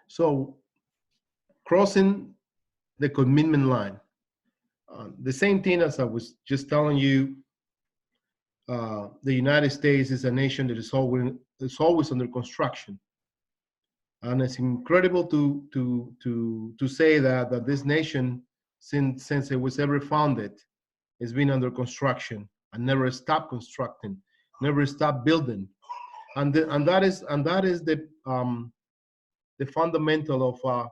So crossing the commitment line. The same thing as I was just telling you, the United States is a nation that is always under construction, and it's incredible to say that this nation, since it was ever founded, has been under construction and never stopped constructing, never stopped building, and that is the fundamental of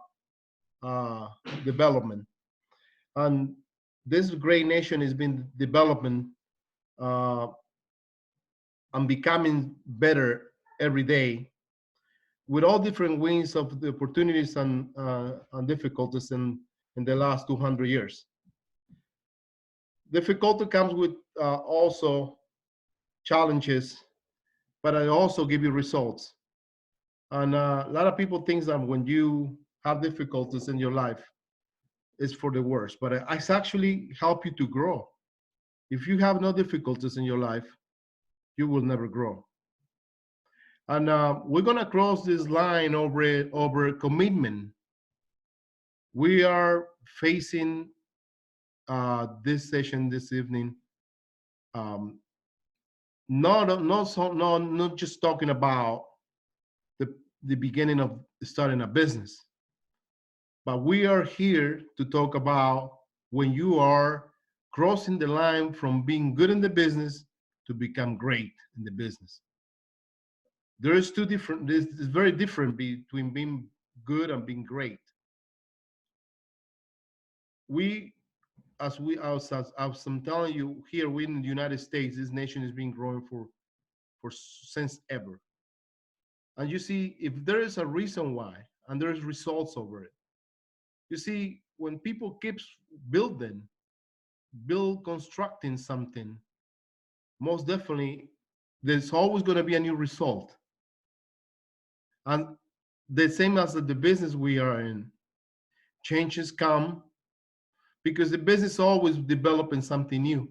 development. And this great nation has been developing uh, and becoming better every day, with all different wings of the opportunities and difficulties in the last 200 years. Difficulty comes with also challenges, but I also give you results. And a lot of people think that when you have difficulties in your life, it's for the worst, but it's actually help you to grow. If you have no difficulties in your life, you will never grow. And we're gonna cross this line over commitment. We are facing this session this evening, um, not just talking about the beginning of starting a business, but we are here to talk about when you are crossing the line from being good in the business to become great in the business. There is two different. This is very different between being good and being great. We, as I'm telling you, here we in the United States, this nation has been growing for since ever. And you see, if there is a reason why, and there's results over it. You see, when people keeps building, build constructing something, most definitely there's always going to be a new result. And the same as the business we are in, changes come because the business always developing something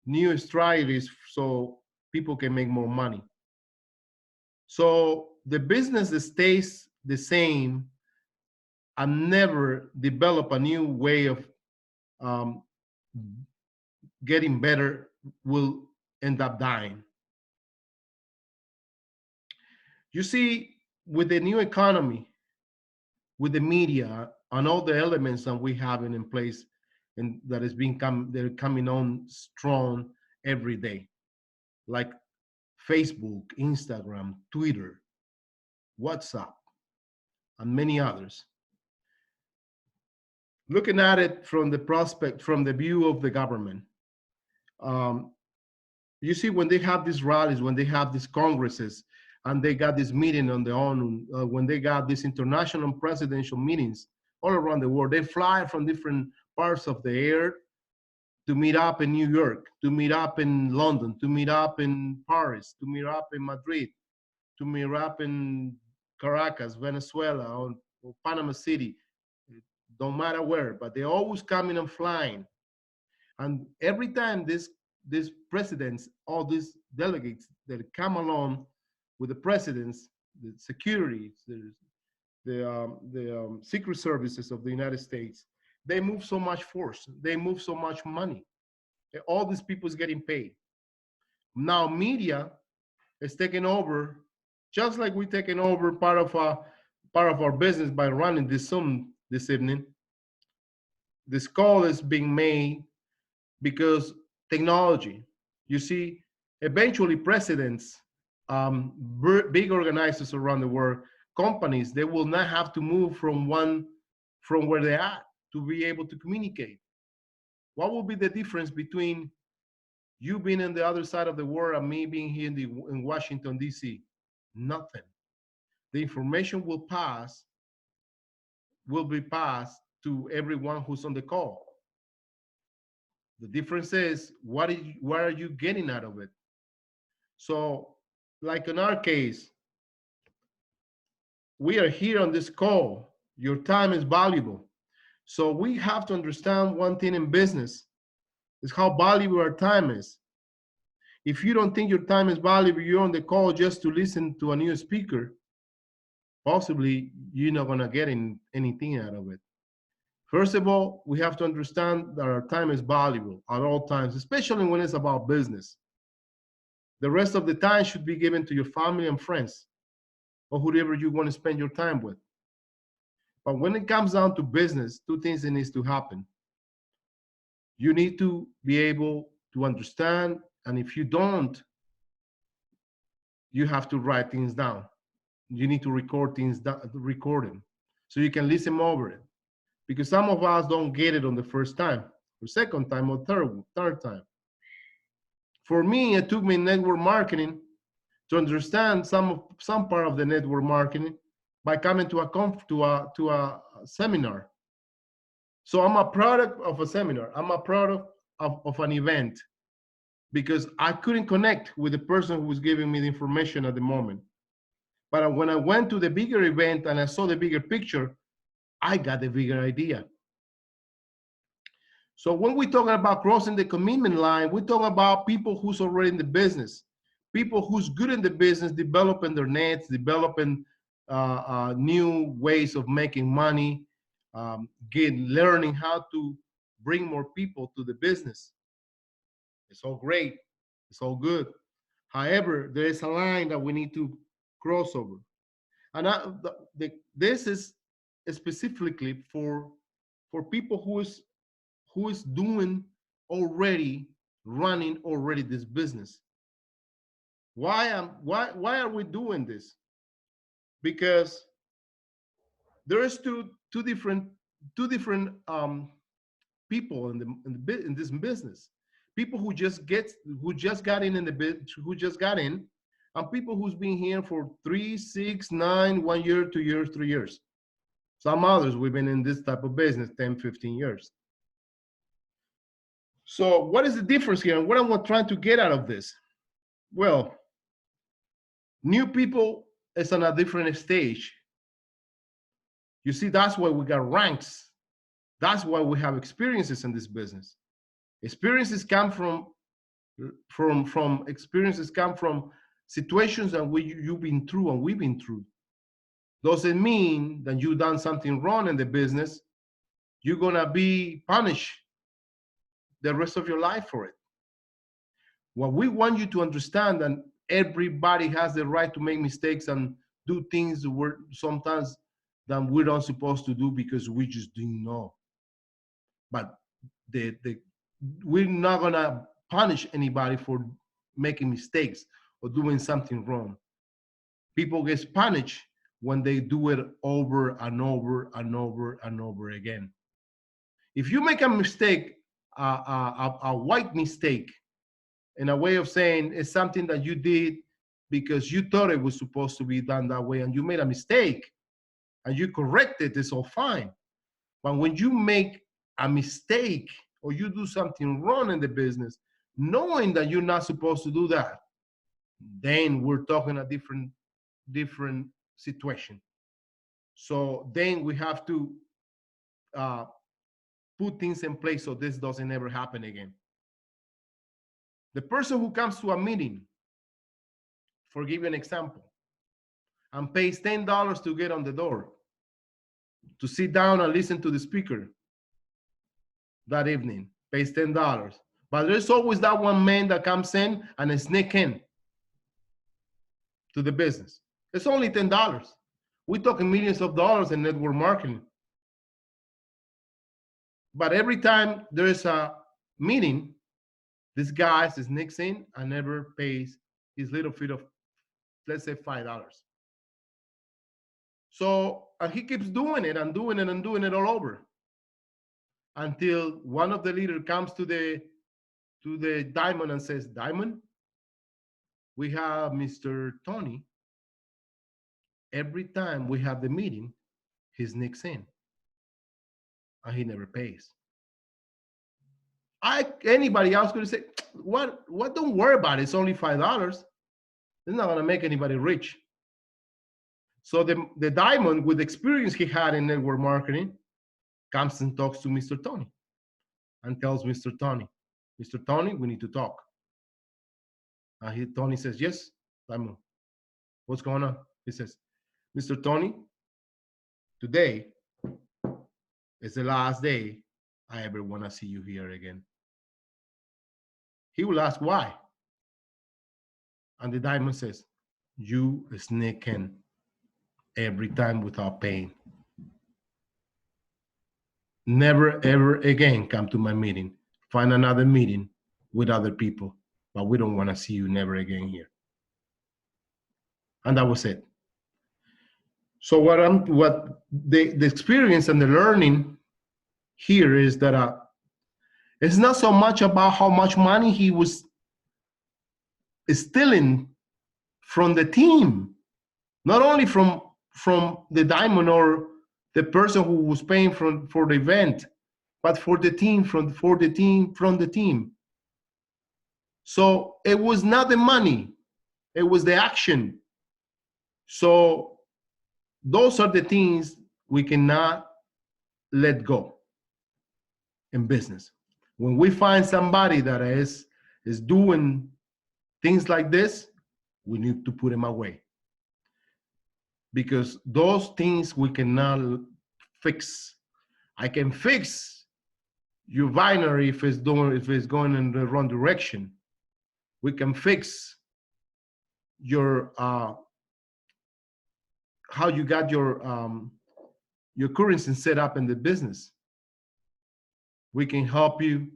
new strategies so people can make more money. So the business that stays the same and never develop a new way of um, getting better will end up dying. You see, with the new economy, with the media and all the elements that we have in place, and that is they're coming on strong every day, like Facebook, Instagram, Twitter, WhatsApp, and many others. Looking at it from the view of the government, um, you see, when they have these rallies, when they have these congresses, and they got this meeting on their own, when they got these international presidential meetings all around the world, they fly from different parts of the air to meet up in New York, to meet up in London, to meet up in Paris, to meet up in Madrid, to meet up in Caracas, Venezuela, or Panama City. Don't matter where, but they're always coming and flying. And every time these presidents, all these delegates that come along with the presidents, the security, the secret services of the United States, they move so much force, they move so much money. All these people is getting paid. Now media is taking over, just like we're taking over part of our business by running this Zoom this evening. This call is being made because technology. You see, eventually presidents, big organizers around the world, companies, they will not have to move from where they're at to be able to communicate. What will be the difference between you being in the other side of the world and me being here in Washington, D.C.? Nothing. The information will be passed to everyone who's on the call. The difference is what are you getting out of it? So, like in our case, we are here on this call. Your time is valuable. So we have to understand one thing in business is how valuable our time is. If you don't think your time is valuable, you're on the call just to listen to a new speaker, possibly you're not gonna get anything out of it. First of all, we have to understand that our time is valuable at all times, especially when it's about business. The rest of the time should be given to your family and friends or whoever you want to spend your time with. But when it comes down to business, two things that needs to happen. You need to be able to understand, and if you don't, you have to write things down. You need to record things, record them, so you can listen over it. Because some of us don't get it on the first time, or second time, or third time. For me, it took me network marketing to understand some part of the network marketing by coming to a seminar. So I'm a product of a seminar. I'm a product of an event because I couldn't connect with the person who was giving me the information at the moment. But when I went to the bigger event and I saw the bigger picture, I got the bigger idea. So when we're talking about crossing the commitment line, we're talking about people who's already in the business, people who's good in the business, developing their nets, developing new ways of making money, learning how to bring more people to the business. It's all great. It's all good. However, there is a line that we need to cross over. And this is specifically for people who is doing already, running already this business. Why are we doing this? Because there is two different people in this business. People who just got in the bit who just got in, and people who's been here for 3, 6, 9, 1 year, 2 years, 3 years. Some others we've been in this type of business 10, 15 years. So what is the difference here, and what am I trying to get out of this? Well, new people is on a different stage. You see, that's why we got ranks. That's why we have experiences in this business. Experiences come from experiences come from situations that you've been through and we've been through. Doesn't mean that you've done something wrong in the business, you're gonna be punished the rest of your life for it. What we want you to understand, that everybody has the right to make mistakes and do things where sometimes that we're not supposed to do because we just didn't know. But we're not gonna punish anybody for making mistakes or doing something wrong. People get punished when they do it over and over and over and over again. If you make a mistake, a white mistake, in a way of saying it's something that you did because you thought it was supposed to be done that way and you made a mistake and you correct it, it's all fine. But when you make a mistake or you do something wrong in the business, knowing that you're not supposed to do that, then we're talking a different situation. So then we have to put things in place so this doesn't ever happen again. The person who comes to a meeting, for give you an example, and pays $10 to get on the door, to sit down and listen to the speaker that evening, pays $10. But there's always that one man that comes in and sneak in to the business. It's only $10. We're talking millions of dollars in network marketing. But every time there is a meeting, this guy sneaks in and never pays his little fee of, let's say, $5. So, and he keeps doing it and doing it and doing it all over until one of the leaders comes to the Diamond and says, Diamond, we have Mr. Tony. Every time we have the meeting, he sneaks in and he never pays. Anybody else could say, what? Don't worry about it. It's only $5. It's not gonna make anybody rich. So the Diamond, with the experience he had in network marketing, comes and talks to Mr. Tony and tells Mr. Tony, we need to talk. And Tony says, yes, Diamond, what's going on? He says, Mr. Tony, today is the last day I ever want to see you here again. He will ask why. And the diamond says, you sneak in every time without paying. Never, ever again come to my meeting. Find another meeting with other people, but we don't want to see you never again here. And that was it. So what the experience and the learning here is that it's not so much about how much money he was stealing from the team, not only from the diamond or the person who was paying for the event, but for the team, from the team. So it was not the money, it was the action. So those are the things we cannot let go in business. When we find somebody that is doing things like this, we need to put them away. Because those things we cannot fix. I can fix your binary if it's going in the wrong direction. We can fix your how you got your currency set up in the business. We can help you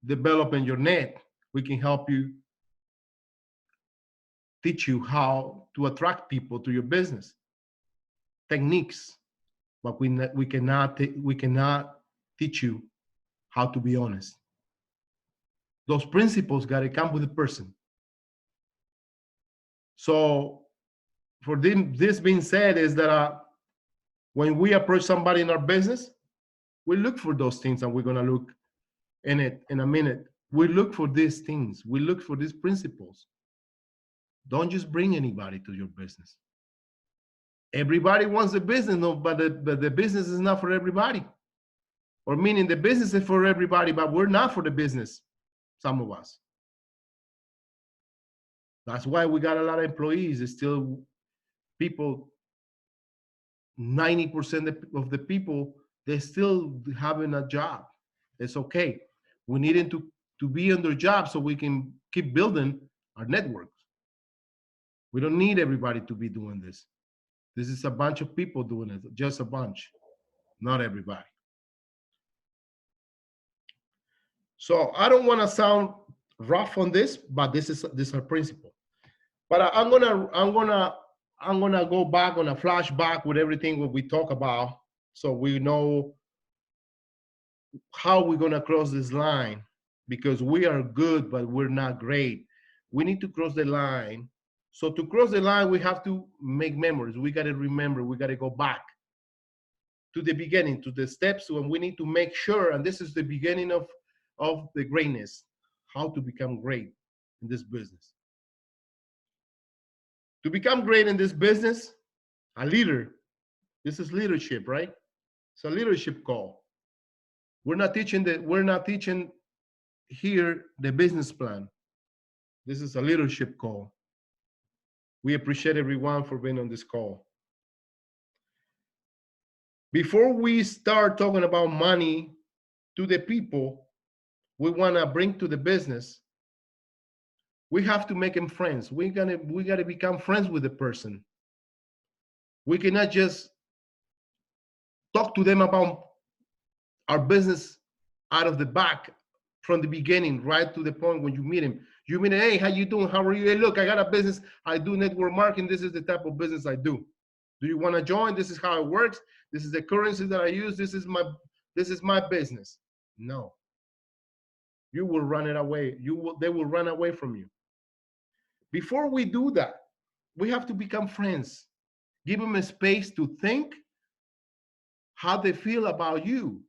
develop in your net. We can help you teach you how to attract people to your business. Techniques, but we cannot teach you how to be honest. Those principles got to come with the person. So for this being said is that when we approach somebody in our business, we look for those things, and we're going to look in it in a minute. We look for these things. We look for these principles. Don't just bring anybody to your business. Everybody wants a business, no, but the business is not for everybody. Or meaning the business is for everybody, but we're not for the business, some of us. That's why we got a lot of employees. It's still people, 90% of the people, they're still having a job. It's okay. We need them to be on their job so we can keep building our networks. We don't need everybody to be doing this. This is a bunch of people doing it, just a bunch, not everybody. So I don't want to sound rough on this, but this is our principle. But I'm gonna go back on a flashback with everything what we talk about, so we know how we're gonna cross this line, because we are good, but we're not great. We need to cross the line. So to cross the line, we have to make memories. We got to remember. We got to go back to the beginning, to the steps when we need to make sure. And this is the beginning of the greatness, how to become great in this business. To become great in this business, a leader, this is leadership, right? It's a leadership call. We're not teaching here the business plan. This is a leadership call. We appreciate everyone for being on this call. Before we start talking about money to the people we want to bring to the business, we have to make them friends. We gotta become friends with the person. We cannot just talk to them about our business out of the back from the beginning, right to the point when you meet him. You mean, hey, how you doing? How are you? Hey, look, I got a business. I do network marketing. This is the type of business I do. Do you want to join? This is how it works. This is the currency that I use. This is my business. No. You will run it away. They will run away from you. Before we do that, we have to become friends. Give them a space to think how they feel about you.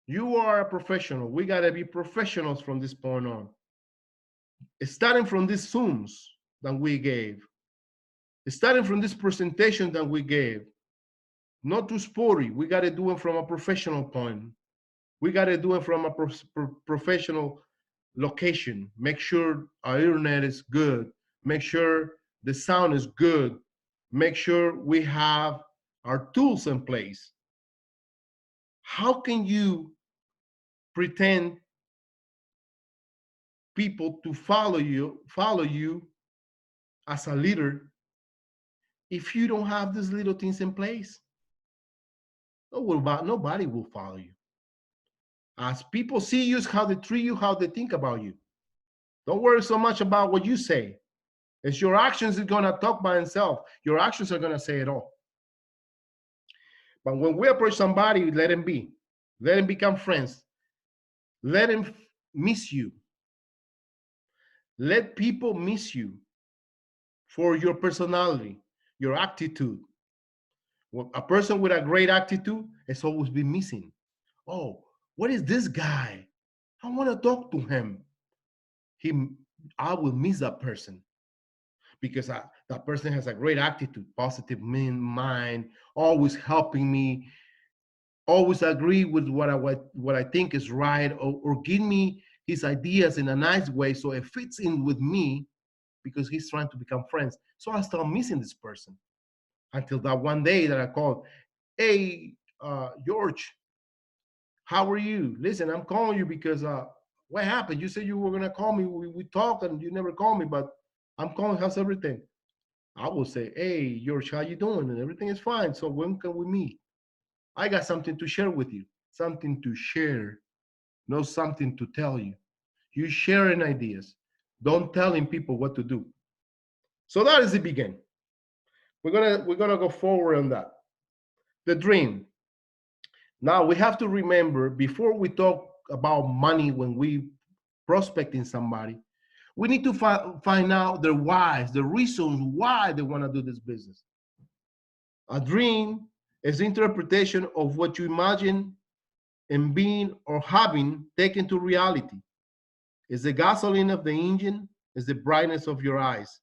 You are a professional. We got to be professionals from this point on. Starting from these Zooms that we gave, starting from this presentation that we gave, not too sporty. We got to do it from a professional point. We got to do it from a professional location. Make sure our internet is good. Make sure the sound is good. make sure we have our tools in place. How can you pretend people to follow you as a leader if you don't have these little things in place? Nobody will follow you. As people see you, is how they treat you, how they think about you. Don't worry so much about what you say. It's your actions is gonna talk by itself. Your actions are gonna say it all. But when we approach somebody, let him be. Let him become friends. Let him miss you. Let people miss you for your personality, your attitude. Well, a person with a great attitude has always been missing. Oh, what is this guy? I want to talk to him. He, I will miss that person because that person has a great attitude, positive mind, always helping me, always agree with what I think is right, or give me his ideas in a nice way so it fits in with me because he's trying to become friends. So I start missing this person until that one day that I called, hey, George, how are you? Listen, I'm calling you because what happened? You said you were gonna call me. We talked and you never called me, but I'm calling. How's everything? I will say, hey, George, how you doing? And everything is fine. So when can we meet? I got something to share with you. Something to share, not something to tell you. You sharing ideas. Don't telling people what to do. So that is the beginning. We're gonna go forward on that. The dream. Now we have to remember before we talk about money when we prospecting somebody, we need to find out their whys, the reasons why they want to do this business. A dream is the interpretation of what you imagine and being or having taken to reality. Is the gasoline of the engine, is the brightness of your eyes,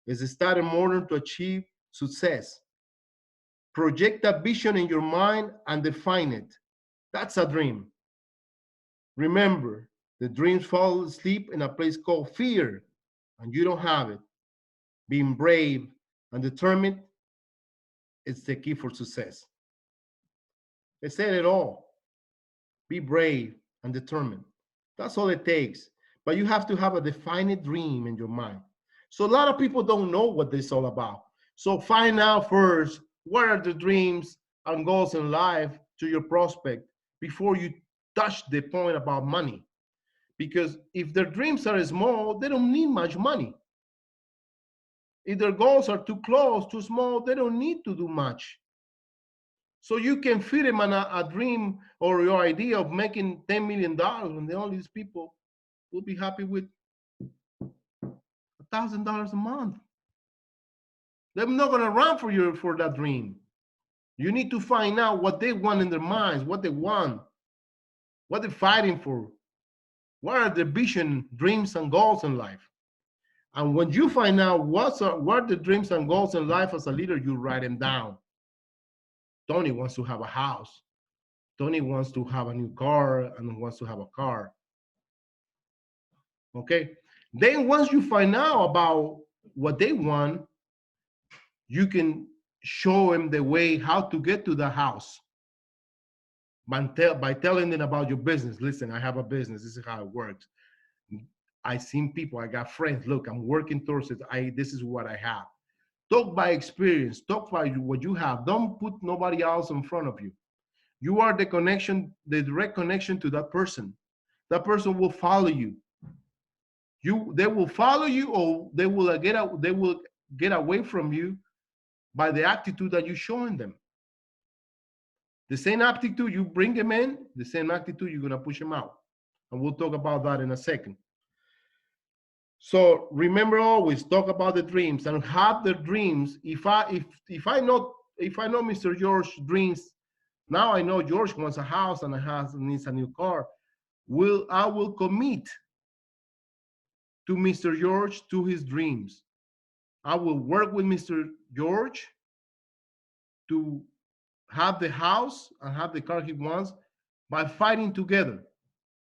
is the start in order to achieve success. Project a vision in your mind and define it. That's a dream. Remember, the dreams fall asleep in a place called fear, and you don't have it. Being brave and determined is the key for success. They said it all. Be brave and determined. That's all it takes. But you have to have a defined dream in your mind. So a lot of people don't know what this is all about. So find out first what are the dreams and goals in life to your prospect before you touch the point about money. Because if their dreams are small, they don't need much money. If their goals are too close, too small, they don't need to do much. So you can feed them a dream or your idea of making $10 million, and all these people will be happy with $1,000 a month. They're not gonna run for that dream. You need to find out what they want in their minds, what they want, what they're fighting for, what are their vision, dreams, and goals in life. And when you find out what are the dreams and goals in life as a leader, you write them down. Tony wants to have a house. Tony wants to have a new car and wants to have a car. Okay. Then once you find out about what they want, you can show them the way how to get to the house by telling them about your business. Listen, I have a business. This is how it works. I seen people. I got friends. Look, I'm working towards it. This is what I have. Talk by experience. Talk by what you have. Don't put nobody else in front of you. You are the connection, the direct connection to that person. That person will follow you. They will follow you, or they will get away from you by the attitude that you're showing them. The same attitude you bring them in, the same attitude you're gonna push them out. And we'll talk about that in a second. So remember, always talk about the dreams and have the dreams. If I know Mr. George dreams, now I know George wants a house and needs a new car. I will commit to Mr. George to his dreams. I will work with Mr. George to have the house and have the car he wants by fighting together.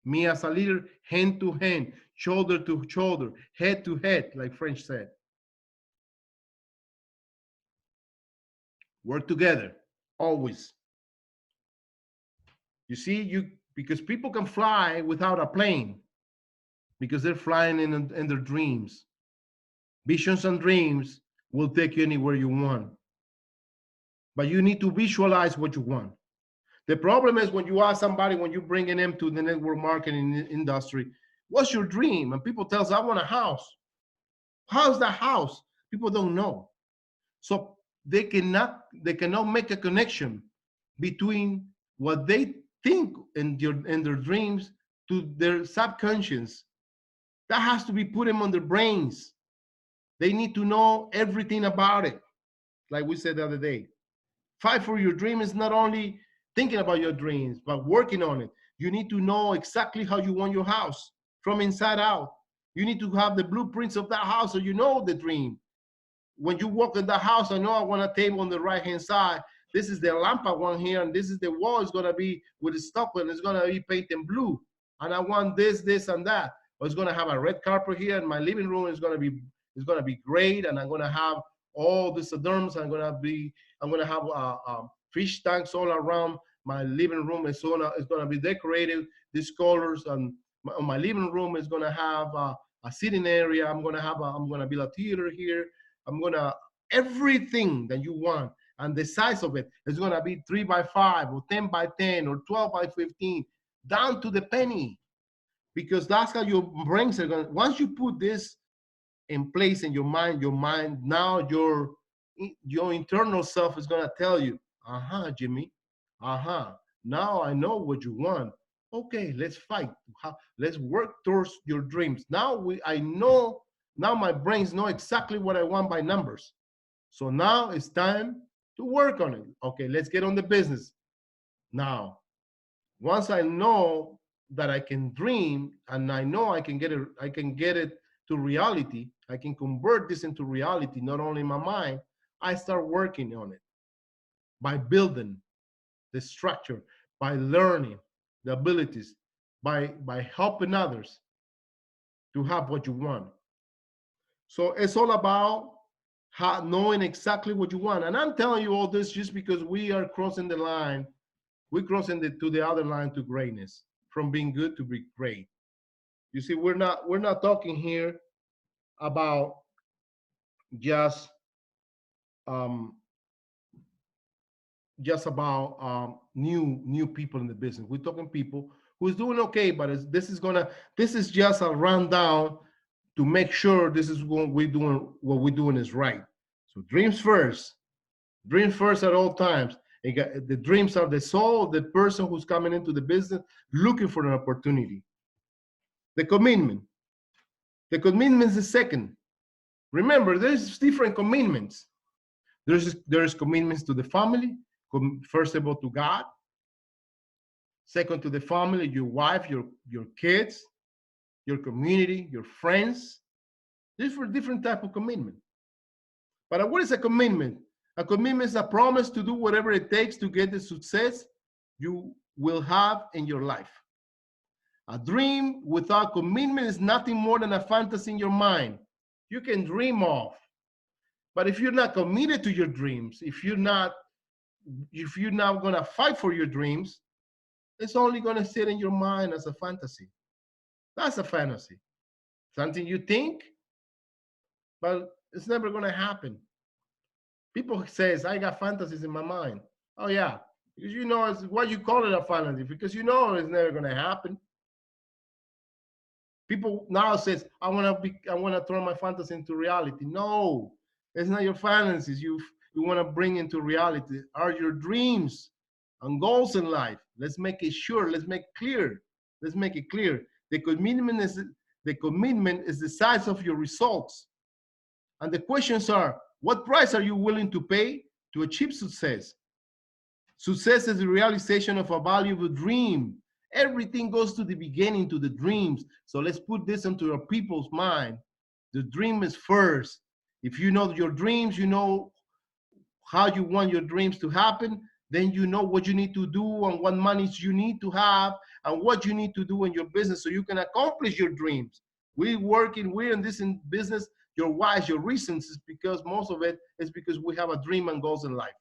Me as a leader, hand to hand, shoulder to shoulder, head to head, like French said. Work together, always. You see, because people can fly without a plane because they're flying in their dreams. Visions and dreams will take you anywhere you want, but you need to visualize what you want. The problem is when you ask somebody, when you're bringing them to the network marketing industry, what's your dream? And people tell us, I want a house. How's that house? People don't know. So they cannot make a connection between what they think in their dreams to their subconscious. That has to be put them on their brains. They need to know everything about it. Like we said the other day, fight for your dream is not only thinking about your dreams, but working on it. You need to know exactly how you want your house from inside out. You need to have the blueprints of that house so you know the dream. When you walk in the house, I know I want a table on the right hand side. This is the lamp I want here, and this is the wall. It's gonna be with the stucco, and it's gonna be painted blue. And I want this, and that. Or it's gonna have a red carpet here, and my living room is gonna be great, and I'm gonna have all the dorms. I'm gonna have fish tanks all around my living room. It's gonna be decorated these colors, and my living room is gonna have a sitting area. I'm gonna build a theater here. I'm gonna everything that you want, and the size of it is gonna be 3x5 or 10x10 or 12x15, down to the penny, because that's how your brains are gonna. Once you put this in place in your mind now your internal self is gonna tell you, Jimmy, now I know what you want. Okay, let's fight. Let's work towards your dreams. I know. Now my brains know exactly what I want by numbers. So now it's time to work on it. Okay, let's get on the business. Now, once I know that I can dream and I know I can get it to reality, I can convert this into reality, not only in my mind, I start working on it by building the structure, by learning the abilities, by helping others to have what you want. So it's all about knowing exactly what you want. And I'm telling you all this just because we are crossing the line. We're crossing to the other line to greatness, from being good to be great. You see, we're not talking here about just um, new people in the business. We're talking people who's doing okay, but this is just a rundown to make sure this is what we're doing is right. So dreams first at all times. The dreams are the soul of the person who's coming into the business looking for an opportunity. The commitment. The commitment is the second. Remember, there's different commitments. There's commitments to the family, first of all to God, second to the family, your wife, your kids, your community, your friends. Different type of commitment. But what is a commitment? A commitment is a promise to do whatever it takes to get the success you will have in your life. A dream without commitment is nothing more than a fantasy in your mind. You can dream of, but if you're not committed to your dreams, if you're not going to fight for your dreams, it's only going to sit in your mind as a fantasy. That's a fantasy. Something you think, but it's never going to happen. People says, I got fantasies in my mind. Oh yeah, because you know it's why you call it a fantasy, because you know it's never going to happen. People now says, I want to turn my fantasy into reality. No, it's not your fantasies. You want to bring into reality are your dreams and goals in life. Let's make it sure. Let's make clear. Let's make it clear. The commitment is the size of your results. And the questions are, what price are you willing to pay to achieve success? Success is the realization of a valuable dream. Everything goes to the beginning, to the dreams. So let's put this into your people's mind. The dream is first. If you know your dreams, you know how you want your dreams to happen, then you know what you need to do and what monies you need to have and what you need to do in your business so you can accomplish your dreams. We're in this business. Your whys, your reasons is because most of it is because we have a dream and goals in life.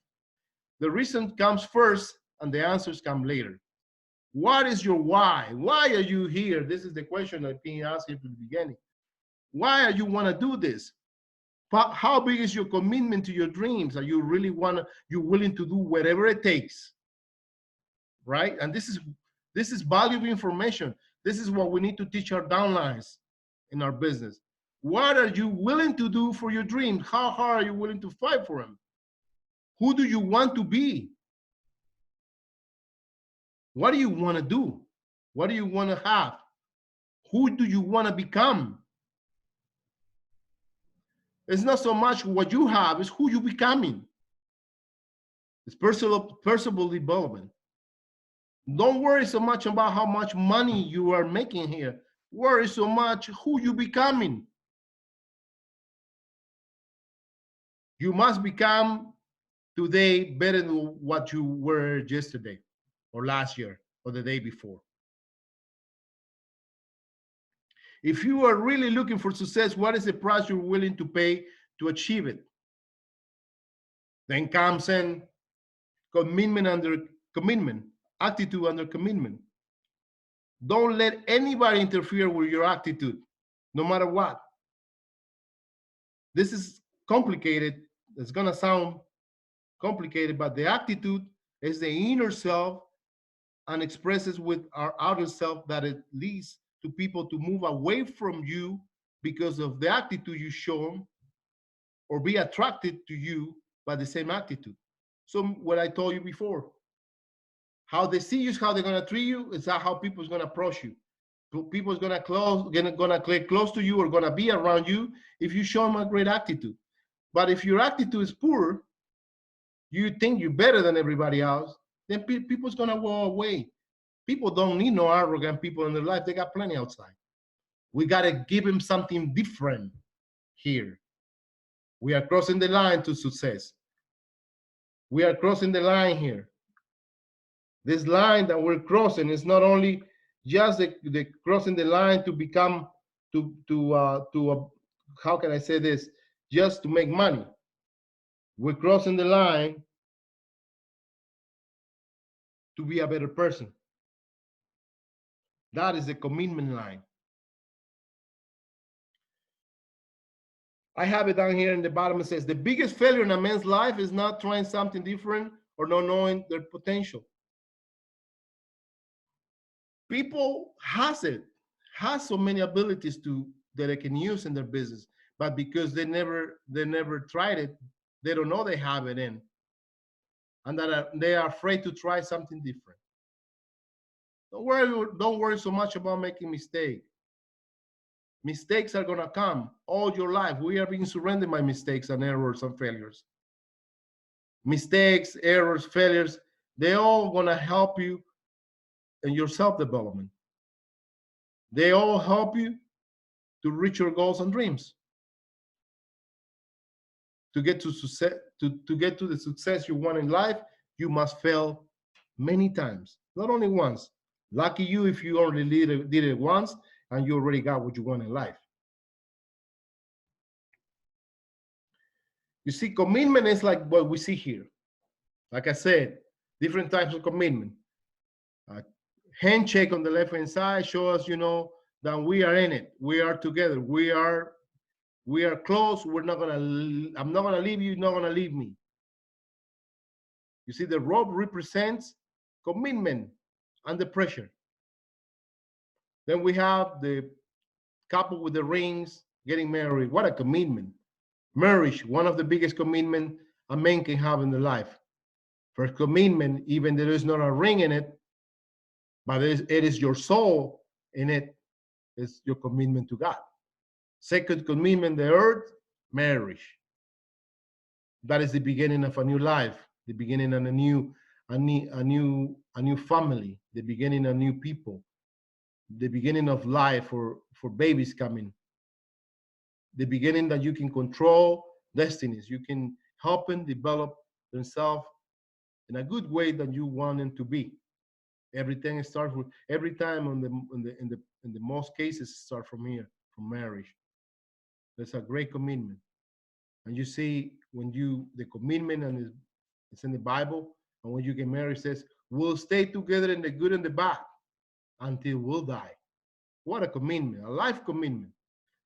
The reason comes first and the answers come later. What is your why? Why are you here? This is the question that being asked at the beginning. Why are you want to do this? How big is your commitment to your dreams? Are you really you're willing to do whatever it takes, right? And this is valuable information. This is what we need to teach our downlines in our business. What are you willing to do for your dreams? How hard are you willing to fight for them? Who do you want to be? What do you want to do? What do you want to have? Who do you want to become? It's not so much what you have, it's who you're becoming. It's personal development. Don't worry so much about how much money you are making here. Worry so much who you're becoming. You must become today better than what you were yesterday or last year or the day before. If you are really looking for success, what is the price you're willing to pay to achieve it? Then comes in commitment under commitment, attitude under commitment. Don't let anybody interfere with your attitude, no matter what. This is complicated. It's going to sound complicated, but the attitude is the inner self and expresses with our outer self that it leads to people to move away from you because of the attitude you show them or be attracted to you by the same attitude. So what I told you before, how they see you is how they're going to treat you. It's how people is going to approach you. People is going to click close to you or going to be around you if you show them a great attitude. But if your attitude is poor, you think you're better than everybody else, then people's going to go away. People don't need no arrogant people in their life. They got plenty outside. We got to give them something different here. We are crossing the line to success. We are crossing the line here. This line that we're crossing is not only just the crossing the line to become how can I say this? Just to make money. We're crossing the line to be a better person. That is the commitment line. I have it down here in the bottom. It says the biggest failure in a man's life is not trying something different or not knowing their potential. People has so many abilities that they can use in their business, but because they never tried it, they don't know they have it in, and that they are afraid to try something different. Don't worry so much about making mistakes. Mistakes are gonna come all your life. We are being surrounded by mistakes and errors and failures. Mistakes, errors, failures, they all gonna help you in your self-development. They all help you to reach your goals and dreams. To get to success, to get to the success you want in life, you must fail many times, not only once. Lucky you if you only did it once and you already got what you want in life. You see, commitment is like what we see here. Like I said, different types of commitment. Handshake on the left-hand side shows us, that we are in it. We are together. We are close. I'm not gonna leave you. You're not gonna leave me. You see, the rope represents commitment under pressure. Then we have the couple with the rings getting married. What a commitment. Marriage, one of the biggest commitment a man can have in their life. First commitment, even there is not a ring in it, but it is your soul in it, is your commitment to God. Second commitment, the earth, marriage. That is the beginning of a new life, the beginning of a new family, the beginning of new people, the beginning of life for babies coming, the beginning that you can control destinies. You can help them develop themselves in a good way that you want them to be. Everything starts with every time in the most cases start from here, from marriage. That's a great commitment. And you see when the commitment It's in the Bible. And when you get married, it says, we'll stay together in the good and the bad until we'll die. What a commitment, a life commitment.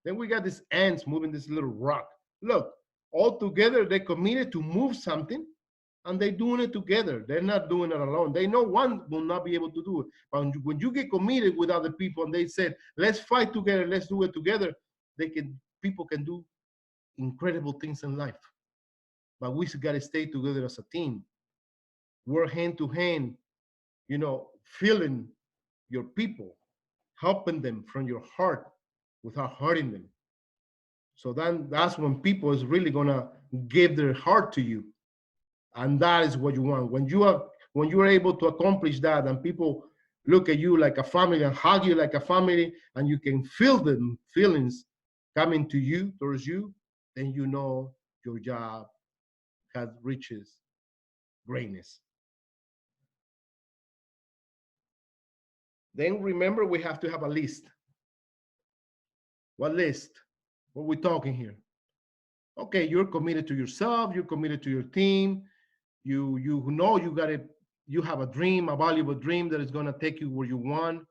Then we got these ants moving this little rock. Look, all together, they're committed to move something and they're doing it together. They're not doing it alone. They know one will not be able to do it. But when you get committed with other people and they said, let's fight together, let's do it together, people can do incredible things in life. But we got to stay together as a team, work hand to hand, feeling your people, helping them from your heart without hurting them. So then that's when people is really gonna give their heart to you, and that is what you want. When you are able to accomplish that, and people look at you like a family and hug you like a family, and you can feel the feelings coming to you towards you, then you know your job has reaches greatness. Then remember, we have to have a list. What list? What we talking here? Okay, you're committed to yourself, you're committed to your team, you know you have a dream, a valuable dream that is going to take you where you want.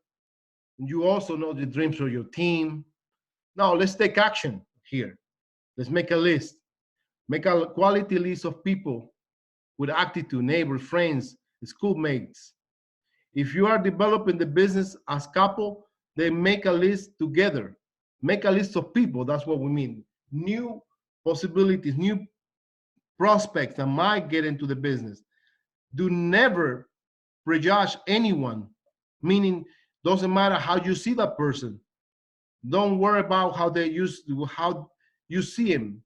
And you also know the dreams of your team. Now let's take action here. Let's make a list. Make a quality list of people with attitude, neighbors, friends, schoolmates. If you are developing the business as couple, then make a list together. Make a list of people. That's what we mean. New possibilities, new prospects that might get into the business. Do never prejudge anyone, meaning doesn't matter how you see that person. Don't worry about how you see him.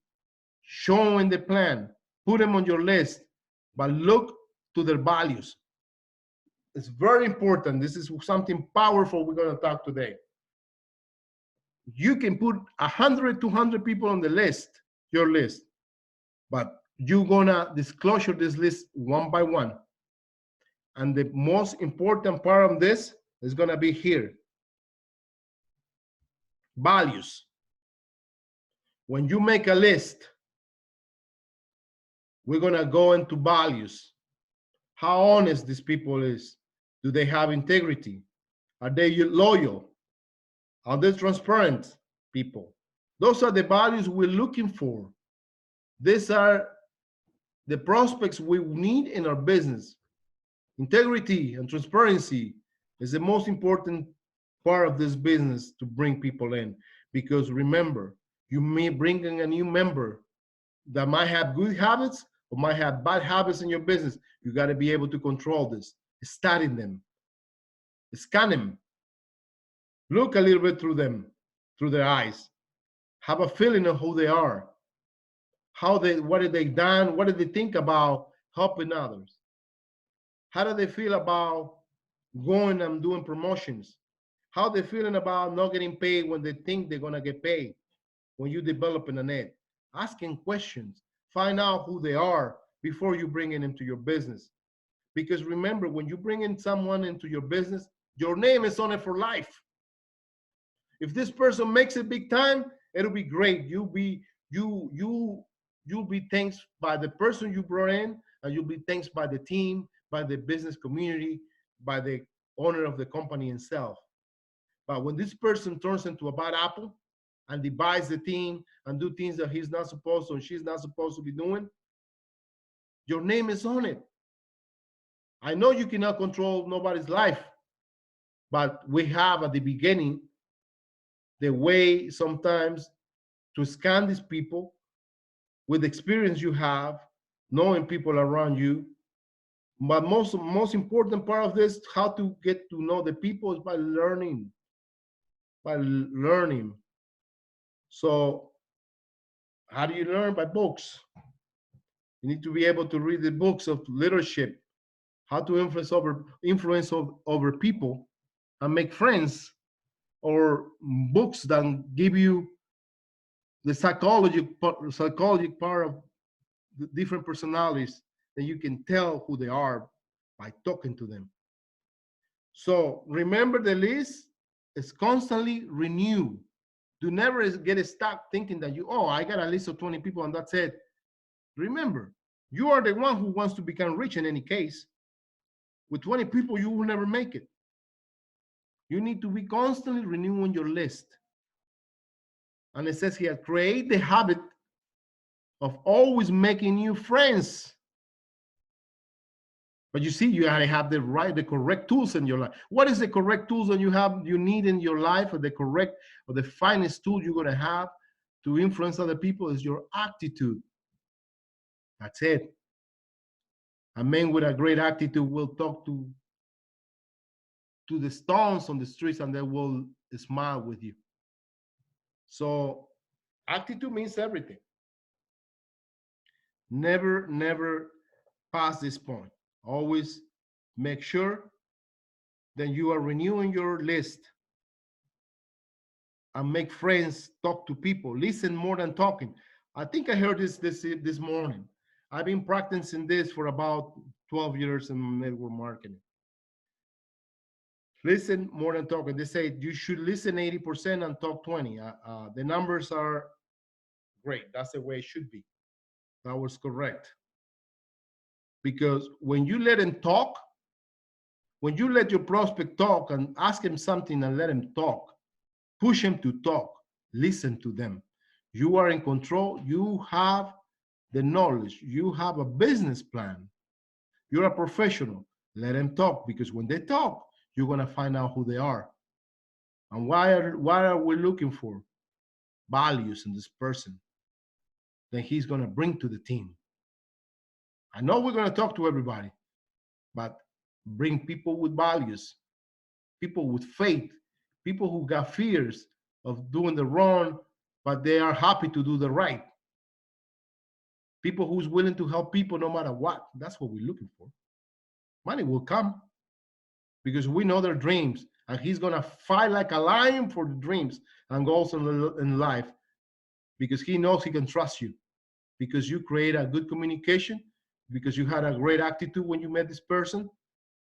Show him the plan. Put him on your list, but look to their values. It's very important. This is something powerful we're going to talk today. You can put 100, 200 people on the list, your list, but you're going to disclosure this list one by one. And the most important part of this is going to be here. Values. When you make a list, we're going to go into values. How honest these people is. Do they have integrity? Are they loyal? Are they transparent people? Those are the values we're looking for. These are the prospects we need in our business. Integrity and transparency is the most important part of this business to bring people in. Because remember, you may bring in a new member that might have good habits or might have bad habits in your business. You got to be able to control this. Study them, scan them, look a little bit through them, through their eyes, have a feeling of who they are, what have they done, what do they think about helping others, how do they feel about going and doing promotions, how they feeling about not getting paid when they think they're going to get paid. When you develop in a net, asking questions, find out who they are before you bring them into your business. Because remember, when you bring in someone into your business, your name is on it for life. If this person makes it big time, it'll be great. You'll be thanked by the person you brought in, and you'll be thanked by the team, by the business community, by the owner of the company itself. But when this person turns into a bad apple and divides the team and do things that he's not supposed to and she's not supposed to be doing, your name is on it. I know you cannot control nobody's life, but we have at the beginning the way sometimes to scan these people with the experience you have, knowing people around you. But most important part of this, how to get to know the people, is by learning. By learning. So how do you learn? By books. You need to be able to read the books of leadership, how to influence over people and make friends, or books that give you the psychology part of the different personalities that you can tell who they are by talking to them. So remember, the list is constantly renewed. Do never get stuck thinking that I got a list of 20 people and that's it. Remember, You are the one who wants to become rich in any case. With 20 people, you will never make it. You need to be constantly renewing your list. And it says here, create the habit of always making new friends. But you see, you gotta have the correct tools in your life. What is the correct tools that you need in your life, or the finest tool you're gonna have to influence other people is your attitude. That's it. A man with a great attitude will talk to the stones on the streets and they will smile with you. So attitude means everything. Never pass this point. Always make sure that you are renewing your list and make friends, talk to people, listen more than talking. I think I heard this morning. I've been practicing this for about 12 years in network marketing. Listen more than talking. They say you should listen 80% and talk 20. The numbers are great. That's the way it should be. That was correct. Because when you let him talk, when you let your prospect talk and ask him something and let him talk, push him to talk, listen to them. You are in control. You have the knowledge. You have a business plan. You're a professional. Let them talk, because when they talk, you're going to find out who they are. And what are we looking for? Values in this person that he's going to bring to the team. I know we're going to talk to everybody, but bring people with values, people with faith, people who got fears of doing the wrong, but they are happy to do the right. People who's willing to help people no matter what. That's what we're looking for. Money will come because we know their dreams, and he's going to fight like a lion for the dreams and goals in life, because he knows he can trust you, because you create a good communication, because you had a great attitude when you met this person.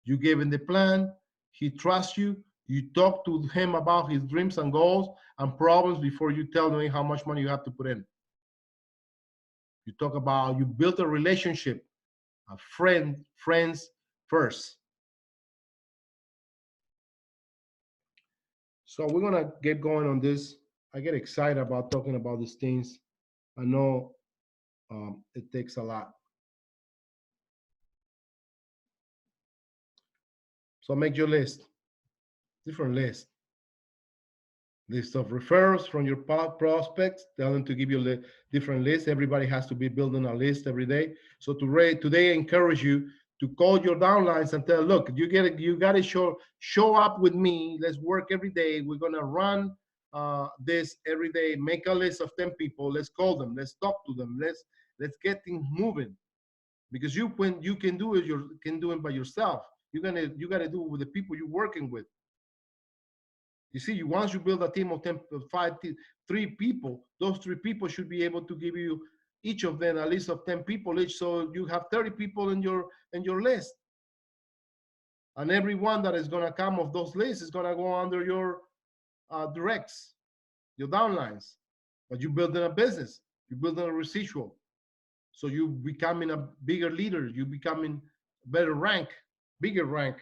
You gave him the plan. He trusts you. You talk to him about his dreams and goals and problems before you tell him how much money you have to put in. You talk about, you built a relationship, a friends first. So we're gonna get going on this. I get excited about talking about these things. I know it takes a lot. So make your list, different list of referrals from your prospects. Tell them to give you a different list. Everybody has to be building a list every day. So today I encourage you to call your downlines and tell, look, you got to show up with me. Let's work every day. We're gonna run this every day. Make a list of 10 people. Let's call them. Let's talk to them. Let's get things moving. Because when you can do it, you can do it by yourself. You gotta do it with the people you're working with. You see, once you build a team of 10, 3 people, those 3 people should be able to give you, each of them, a list of 10 people each, so you have 30 people in your list. And every one that is going to come off those lists is going to go under your directs, your downlines. But you're building a business, you're building a residual. So you're becoming a bigger leader, you're becoming better rank, bigger rank.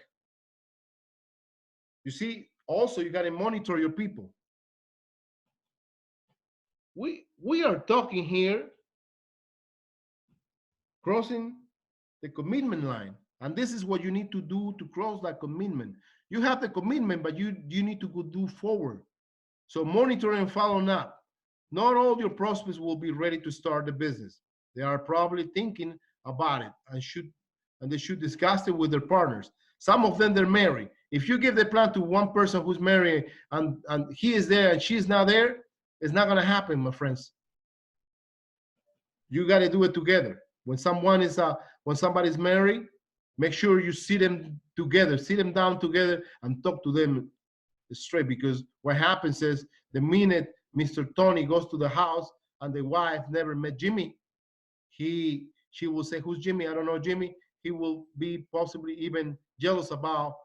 You see, also you got to monitor your people. We are talking here crossing the commitment line, and this is what you need to do to cross that commitment. You have the commitment, but you need to go do forward. So monitor and follow up. Not all your prospects will be ready to start the business. They are probably thinking about it and they should discuss it with their partners. Some of them, they're married. If you give the plan to one person who's married and he is there and she's not there, it's not gonna happen, my friends. You got to do it together. When somebody's married, make sure you sit them together, sit them down together and talk to them straight. Because what happens is, the minute Mr. Tony goes to the house and the wife never met Jimmy, she will say, "Who's Jimmy? I don't know Jimmy." He will be possibly even jealous about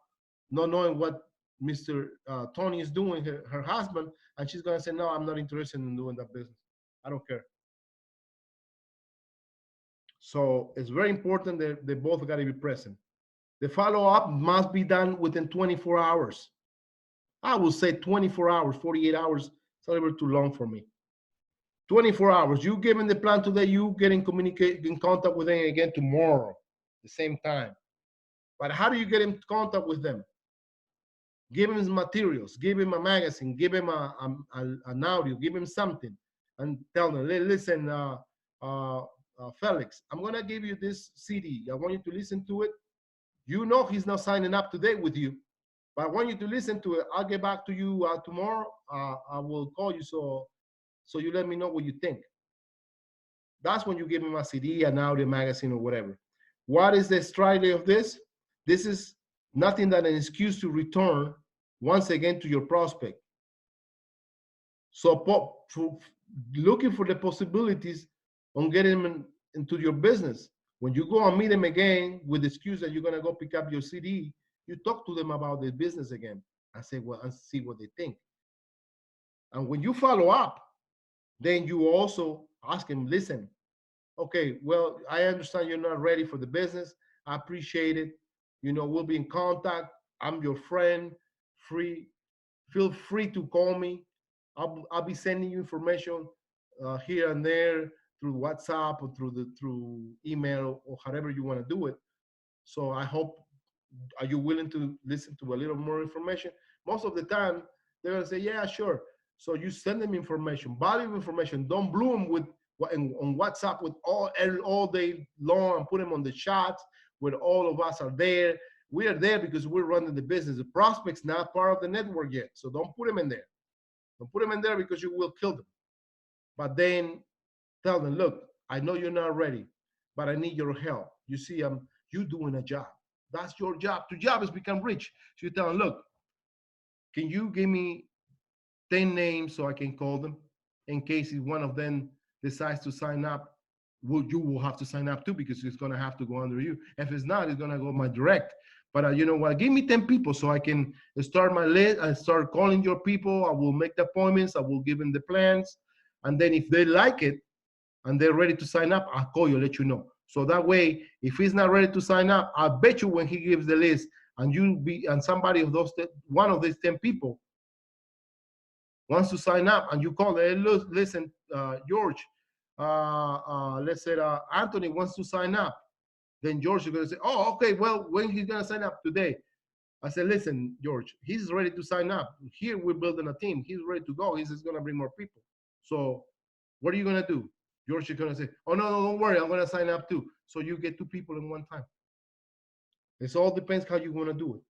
not knowing what Mr. Tony is doing, her husband, and she's gonna say, "No, I'm not interested in doing that business. I don't care." So it's very important that they both got to be present. The follow-up must be done within 24 hours. I will say 24 hours, 48 hours. It's a little bit too long for me. 24 hours. You give them the plan today, you get in contact with them again tomorrow, the same time. But how do you get in contact with them? Give him materials, give him a magazine, give him an audio, give him something, and tell them, listen, Felix, I'm gonna give you this CD. I want you to listen to it. You know he's not signing up today with you, but I want you to listen to it. I'll get back to you tomorrow. I will call you so you let me know what you think. That's when you give him a CD, an audio magazine, or whatever. What is the strategy of this? This is nothing than an excuse to return once again to your prospect. So looking for the possibilities on getting them into your business. When you go and meet them again with the excuse that you're gonna go pick up your CD, you talk to them about the business again and say, well, and see what they think. And when you follow up, then you also ask them, listen, okay, well, I understand you're not ready for the business. I appreciate it. You know, we'll be in contact. I'm your friend. Feel free to call me. I'll be sending you information here and there through WhatsApp or through email or however you want to do it. So I hope, are you willing to listen to a little more information? Most of the time, they're gonna say, yeah, sure. So you send them information, valuable information. Don't blow them with on WhatsApp with all day long and put them on the chats where all of us are there. We are there because we're running the business. The prospect's not part of the network yet, so don't put them in there. Don't put them in there because you will kill them. But then tell them, look, I know you're not ready, but I need your help. You see, you doing a job. That's your job. Your job is become rich. So you tell them, look, can you give me 10 names so I can call them in case if one of them decides to sign up? You will have to sign up too because it's going to have to go under you. If it's not, it's going to go my direct. But you know what? Give me 10 people so I can start my list and start calling your people. I will make the appointments. I will give them the plans. And then if they like it and they're ready to sign up, I'll call you, let you know. So that way, if he's not ready to sign up, I bet you when he gives the list and somebody of those, one of these 10 people wants to sign up and you call them, hey, listen, George, let's say Anthony wants to sign up. Then George is going to say, oh, okay, well, when he's going to sign up today? I said, listen, George, he's ready to sign up. Here we're building a team. He's ready to go. He's just going to bring more people. So what are you going to do? George is going to say, oh, no, don't worry. I'm going to sign up too. So you get 2 people in one time. It all depends how you want to do it.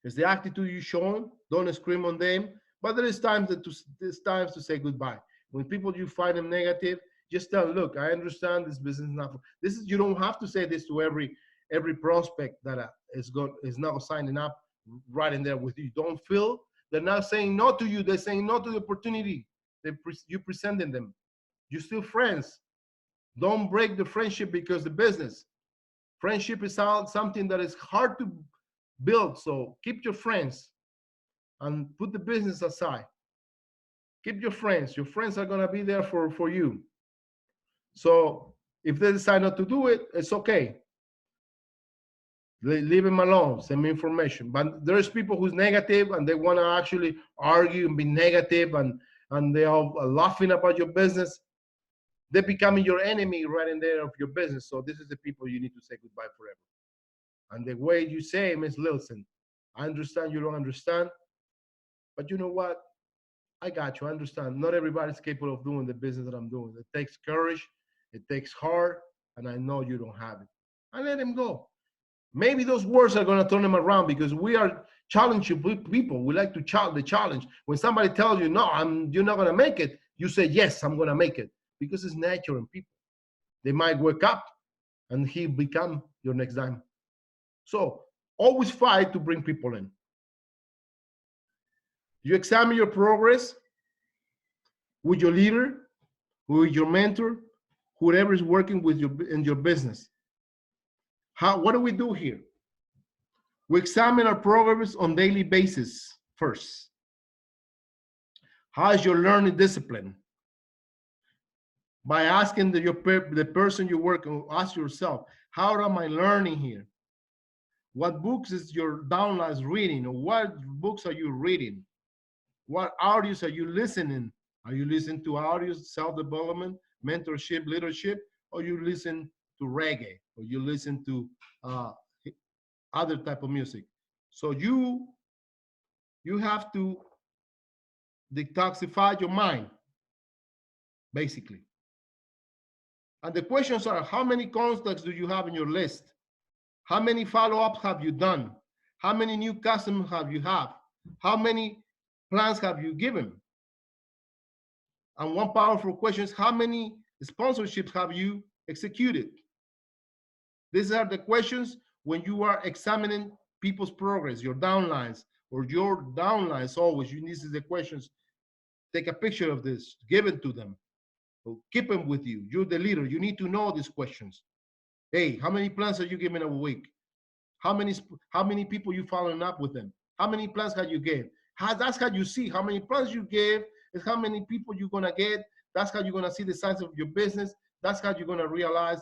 It's the attitude you show them. Don't scream on them. But there's times to say goodbye. When people you find them negative, just tell them, look, I understand this business is not. This is, you don't have to say this to every prospect that is now signing up right in there with you. Don't feel they're not saying no to you. They're saying no to the opportunity you presenting them. You're still friends. Don't break the friendship because the business. Friendship is something that is hard to build. So keep your friends and put the business aside. Keep your friends. Your friends are going to be there for you. So if they decide not to do it, it's okay. Leave them alone. Send me information. But there's people who's negative and they want to actually argue and be negative and they are laughing about your business. They're becoming your enemy right in there of your business. So this is the people you need to say goodbye forever. And the way you say them is, listen, I understand you don't understand, but you know what? I got you. I understand. Not everybody's capable of doing the business that I'm doing. It takes courage. It takes heart. And I know you don't have it. I let him go. Maybe those words are going to turn them around because we are challenging people. We like to the challenge. When somebody tells you, no, you're not going to make it, you say, yes, I'm going to make it. Because it's natural in people. They might wake up and he become your next dime. So always fight to bring people in. You examine your progress with your leader, with your mentor, whoever is working with you in your business. What do we do here? We examine our progress on daily basis first. How is your learning discipline? By asking the person you work with, ask yourself, how am I learning here? What books is your downlines reading? Or what books are you reading? What audios are you listening? Are you listening to audios, self-development, mentorship, leadership, or you listen to reggae, or you listen to uh, other type of music? So you have to detoxify your mind, basically. And the questions are, how many contacts do you have in your list? How many follow-ups have you done? How many new customers have you have? How many plans have you given? And one powerful question is, how many sponsorships have you executed? These are the questions when you are examining people's progress, your downlines, or your downlines always. You need the questions. Take a picture of this, give it to them, or keep them with you. You're the leader. You need to know these questions. Hey, how many plans are you giving a week? How many people you following up with them? How many plans have you gave? That's how you see how many plans you gave, is how many people you're gonna get. That's how you're gonna see the size of your business. That's how you're gonna realize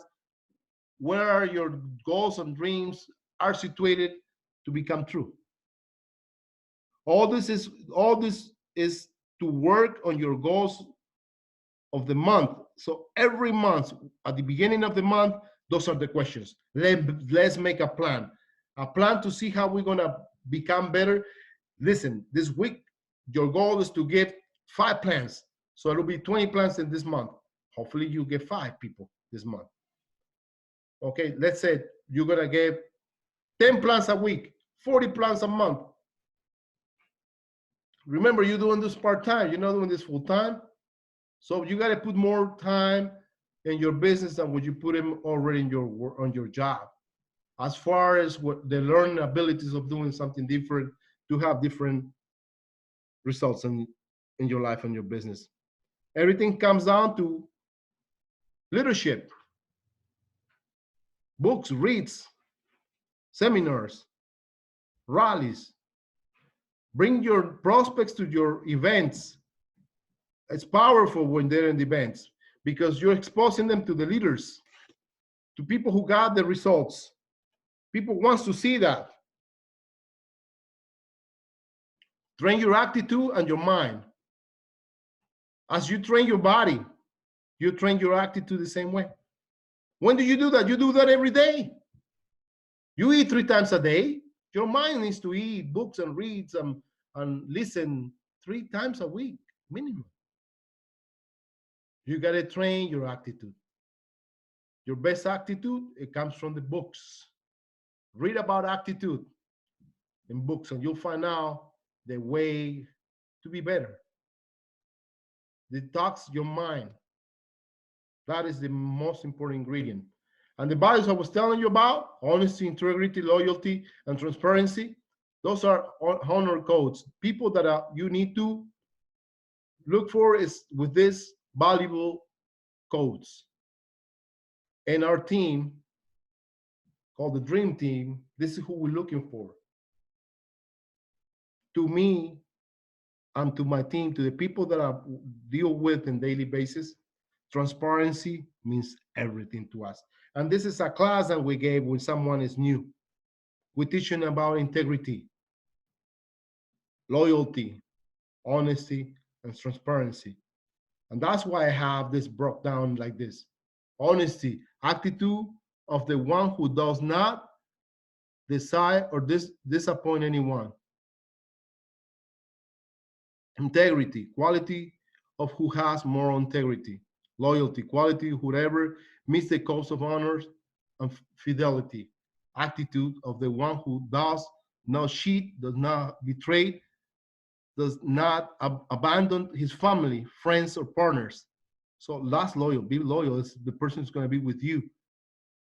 where your goals and dreams are situated to become true. All this is to work on your goals of the month. So every month, at the beginning of the month, those are the questions. Let's make a plan to see how we're gonna become better. Listen, this week, your goal is to give 5 plans. So it'll be 20 plans in this month. Hopefully you get 5 people this month. Okay, let's say you're gonna give 10 plans a week, 40 plans a month. Remember, you're doing this part-time, you're not doing this full-time. So you got to put more time in your business than what you put in already in on your job. As far as what the learning abilities of doing something different to have different results in your life and your business. Everything comes down to leadership, books, reads, seminars, rallies. Bring your prospects to your events. It's powerful when they're in the events because you're exposing them to the leaders, to people who got the results. People wants to see that. Train your attitude and your mind. As you train your body, you train your attitude the same way. When do you do that? You do that every day. You eat 3 times a day. Your mind needs to eat books and reads and listen 3 times a week, minimum. You got to train your attitude. Your best attitude, it comes from the books. Read about attitude in books and you'll find out the way to be better. Detox your mind. That is the most important ingredient. And the values I was telling you about, honesty, integrity, loyalty, and transparency, those are honor codes. People that you need to look for is with these valuable codes. And our team, called the Dream Team, this is who we're looking for. To me and to my team, to the people that I deal with on a daily basis, transparency means everything to us. And this is a class that we gave when someone is new. We're teaching about integrity, loyalty, honesty, and transparency. And that's why I have this broke down like this. Honesty, attitude of the one who does not decide or disappoint anyone. Integrity, quality of who has moral integrity. Loyalty, quality whoever meets the codes of honor and fidelity. Attitude of the one who does not cheat, does not betray, does not abandon his family, friends, or partners. So last loyal, be loyal. Is the person who's going to be with you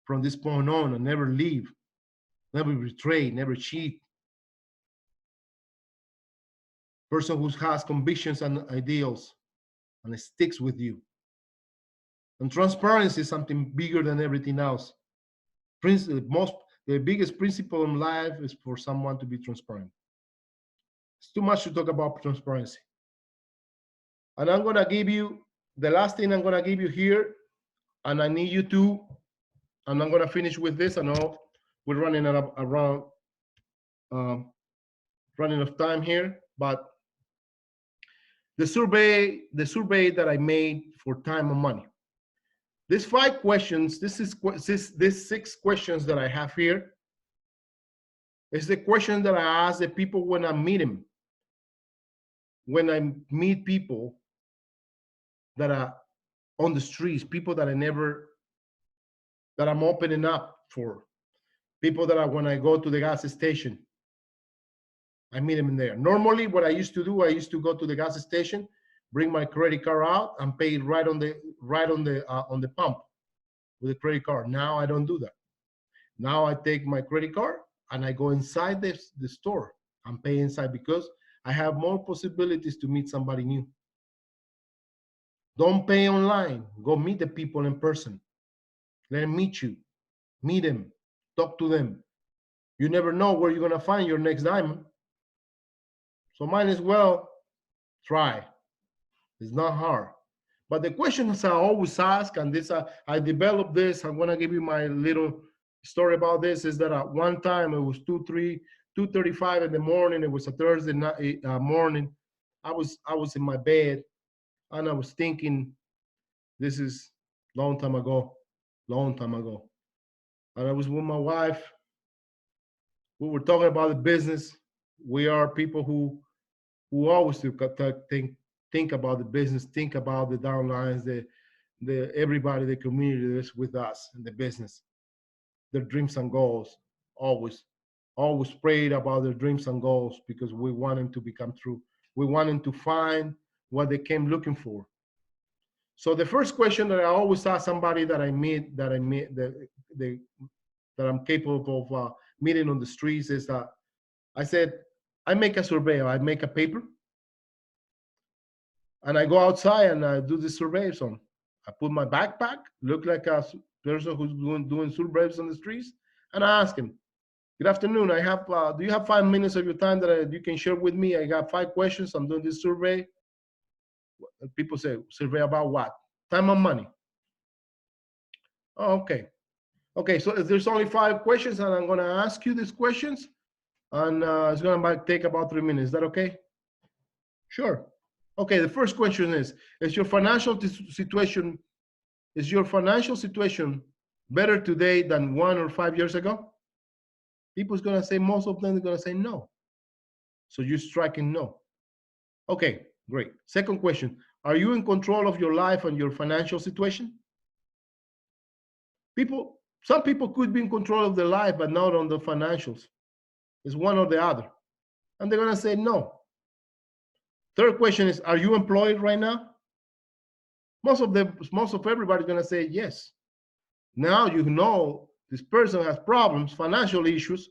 from this point on and never leave, never betray, never cheat. Person who has convictions and ideals and sticks with you. And transparency is something bigger than everything else. The biggest principle in life is for someone to be transparent. It's too much to talk about transparency. And I'm going to give you the last thing I'm gonna give you here, and I need you to, and I'm gonna finish with this. I know we're running around um, running of time here, but the survey that I made for time and money. These 5 questions, this 6 questions that I have here is the question that I ask the people when I meet them. When I meet people that are on the streets, people that I'm opening up for, people that when I go to the gas station, I meet them in there. Normally, what I used to do, I used to go to the gas station, bring my credit card out, and pay it right on the pump with a credit card. Now I don't do that. Now I take my credit card and I go inside the store and pay inside because I have more possibilities to meet somebody new. Don't pay online. Go meet the people in person. Let them meet you. Meet them. Talk to them. You never know where you're going to find your next diamond. So might as well try. It's not hard. But the questions I always ask, and this I developed this, I'm going to give you my little story about this, is that at one time it was 2:35 in the morning. It was a Thursday night, morning. I was in my bed and I was thinking, this is long time ago. And I was with my wife. We were talking about the business. We are people who always think about the business, think about the downlines, the everybody, the community that's with us in the business, their dreams and goals. Always prayed about their dreams and goals because we want them to become true. We want them to find what they came looking for. So the first question that I always ask somebody that I'm capable of meeting on the streets is that I said, I make a survey, I make a paper, and I go outside and I do the surveys on. I put my backpack, look like a person who's doing surveys on the streets, and I ask him, good afternoon, do you have 5 minutes of your time that you can share with me? I got 5 questions, I'm doing this survey. People say, survey about what? Time and money. Oh, okay. Okay, so there's only 5 questions, and I'm gonna ask you these questions, and it's gonna take about 3 minutes. Is that okay? Sure. Okay, the first question is your financial situation better today than 1 or 5 years ago? People's gonna say, most of them are gonna say no. So you're striking no. Okay, great. Second question, are you in control of your life and your financial situation? Some people could be in control of their life, but not on the financials. It's one or the other. And they're gonna say no. Third question is, are you employed right now? Most of everybody's gonna say yes. Now you know this person has problems, financial issues,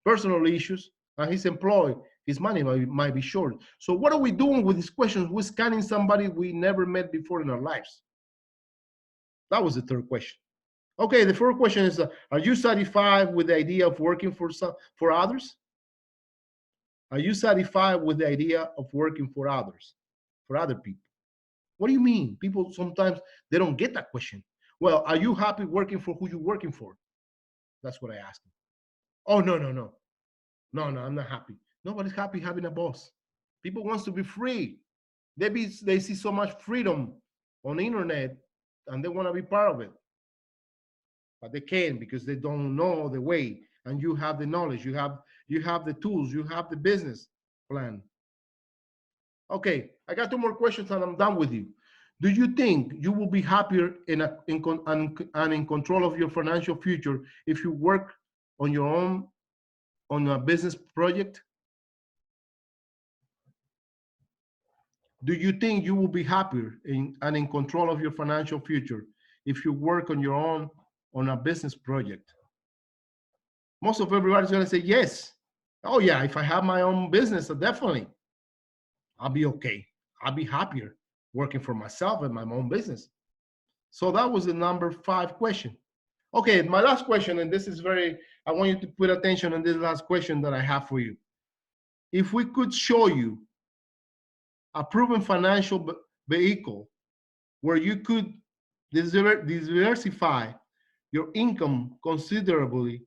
personal issues, and he's employed. His money might be short. So what are we doing with these questions? We're scanning somebody we never met before in our lives. That was the third question. Okay, the fourth question is, are you satisfied with the idea of working for others? Are you satisfied with the idea of working for others, for other people? What do you mean? People sometimes, they don't get that question. Well, are you happy working for who you're working for? That's what I ask them. Oh, no, I'm not happy. Nobody's happy having a boss. People wants to be free. They see so much freedom on the internet and they want to be part of it. But they can't because they don't know the way. And you have the knowledge, you have the tools, you have the business plan. Okay, I got 2 more questions and I'm done with you. Do you think you will be happier and in control of your financial future if you work on your own on a business project? Do you think you will be happier and in control of your financial future if you work on your own on a business project? Most of everybody's going to say yes. Oh yeah, if I have my own business, definitely I'll be okay. I'll be happier working for myself and my own business. So that was the number 5 question. Okay, my last question, and this is I want you to put attention on this last question that I have for you. If we could show you a proven financial vehicle where you could diversify your income considerably,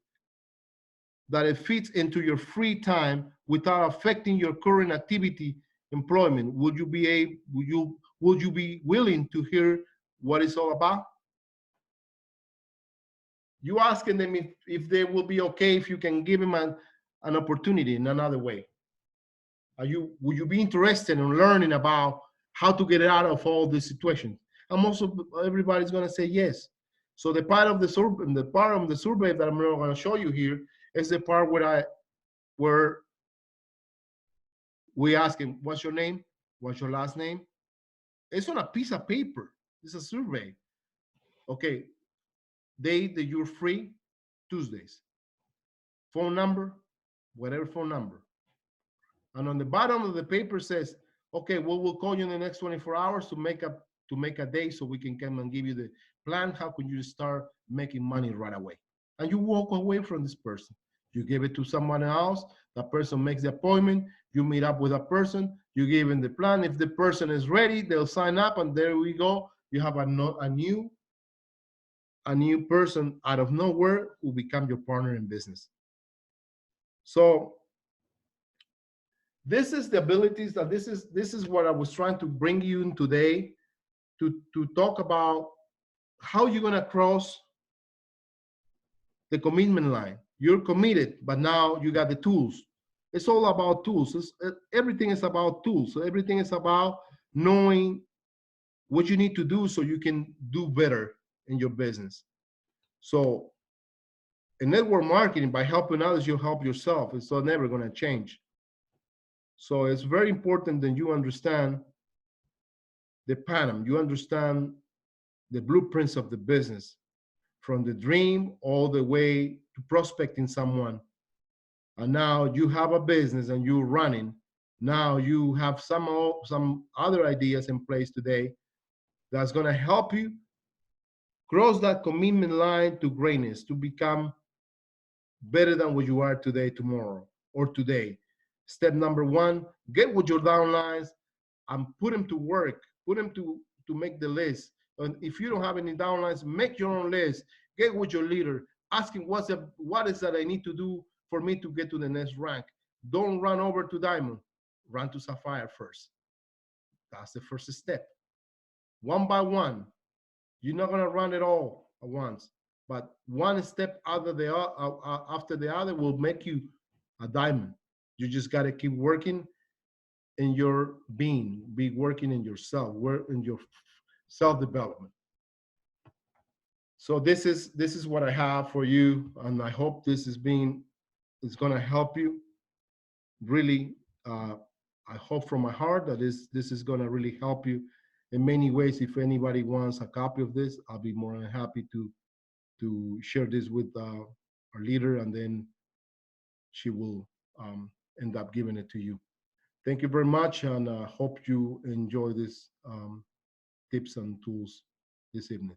that it fits into your free time without affecting your current activity employment. Would you be willing to hear what it's all about? You asking them if they will be okay if you can give them an opportunity in another way. Would you be interested in learning about how to get out of all these situations? And most of everybody's going to say yes. So the part of the survey that I'm going to show you here is the part where we ask him, what's your name? What's your last name? It's on a piece of paper. It's a survey. Okay, day that you're free, Tuesdays. Phone number, whatever phone number. And on the bottom of the paper says, okay, well, we'll call you in the next 24 hours to make a day so we can come and give you the plan. How can you start making money right away? And you walk away from this person. You give it to someone else. That person makes the appointment. You meet up with a person. You give them the plan. If the person is ready, they'll sign up, and there we go. You have a new person out of nowhere who become your partner in business. So this is the abilities that this is what I was trying to bring you in today to talk about how you're going to cross the commitment line. You're committed, but now you got the tools. It's all about tools. Everything is about tools. So everything is about knowing what you need to do so you can do better in your business. So in network marketing, by helping others, you help yourself. It's never going to change. So it's very important that you understand the pattern, you understand the blueprints of the business, from the dream all the way to prospecting someone. And now you have a business and you're running. Now you have some other ideas in place today that's going to help you cross that commitment line to greatness, to become better than what you are today, tomorrow, or today. Step number one, get with your downlines and put them to work, put them to make the list. And if you don't have any downlines, make your own list. Get with your leader, ask him what is that I need to do for me to get to the next rank. Don't run over to diamond, run to sapphire first. That's the first step. One by one, you're not gonna run it all at once, but one step after the other will make you a diamond. You just gotta keep working in your being, be working in yourself, work in your self-development. So this is what I have for you, and I hope this is gonna help you. Really, I hope from my heart that this is gonna really help you in many ways. If anybody wants a copy of this, I'll be more than happy to share this with our leader, and then she will end up giving it to you. Thank you very much, and hope you enjoy these tips and tools this evening.